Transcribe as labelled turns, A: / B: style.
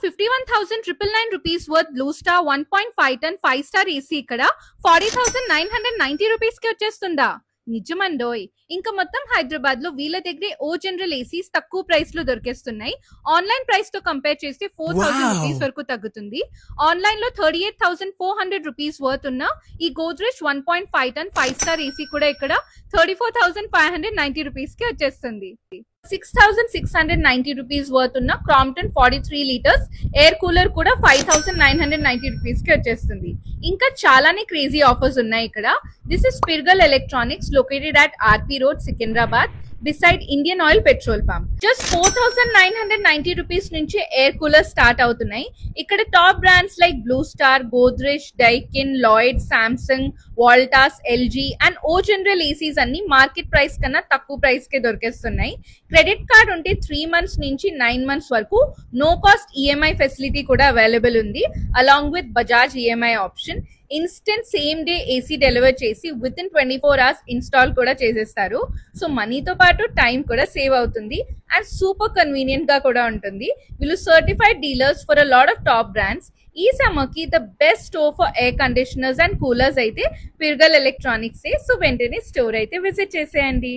A: 51,999 rupees worth Blue Star 1.5 ton 5-star AC ఇక్కడ 40,990 rupees కి వచ్చేస్తుందా? నిజమండోయ్. ఇంకా మొత్తం హైదరాబాద్ లో వీళ్ళ దగ్గరే ఓ జనరల్ ఏసీస్ తక్కువ ప్రైస్ లో దొరికేస్తున్నాయి. ఆన్లైన్ ప్రైస్ తో కంపేర్ చేస్తే 4,000 రూపీస్ వరకు తగ్గుతుంది. ఆన్లైన్ లో 38,400 రూపీస్ వర్త్ ఉన్న ఈ గోద్రెజ్ 1.5 టన్ 5-star ఏసీ కూడా ఇక్కడ 34,590 రూపీస్ కి వచ్చేస్తుంది. 6,690 రూపీస్ వర్త్ ఉన్న క్రాంప్టన్ 43 లీటర్స్ ఎయిర్ కూలర్ కూడా 5,990 రూపీస్ కి వచ్చేస్తుంది. ఇంకా చాలానే క్రేజీ ఆఫర్స్ ఉన్నాయి ఇక్కడ. దిస్ ఇస్ పిర్గల్ electronics located at RP road Secunderabad beside Indian Oil petrol pump. Just 4,990 rupees నుంచి ఎయిర్ కూలర్ స్టార్ట్ అవుతున్నాయి. ఇక్కడ top brands like blue star, Godrej, Daikin, Lloyd, Samsung, Voltas, LG and O General ACs అన్ని market price కన్నా తక్కువ price కే దొరికేస్తున్నాయి. Credit card ఉంటే 3 months నుంచి 9 months వరకు నో కాస్ట్ ఈఎంఐ ఫెసిలిటీ కూడా అవైలబుల్ ఉంది. Along with Bajaj EMI option. Instant same day AC deliver చేసి విత్ ఇన్ 24 hours ఇన్స్టాల్ కూడా చేసేస్తారు. సో మనీతో పాటు టైం కూడా సేవ్ అవుతుంది అండ్ సూపర్ కన్వీనియంట్ గా కూడా ఉంటుంది. వీళ్ళు certified dealers for a lot of top brands. ఈ సమ్మర్ కి the best store for air conditioners and coolers అయితే పిర్గల్ ఎలక్ట్రానిక్స్. సో వెంటనే స్టోర్ అయితే విజిట్ చేసేయండి.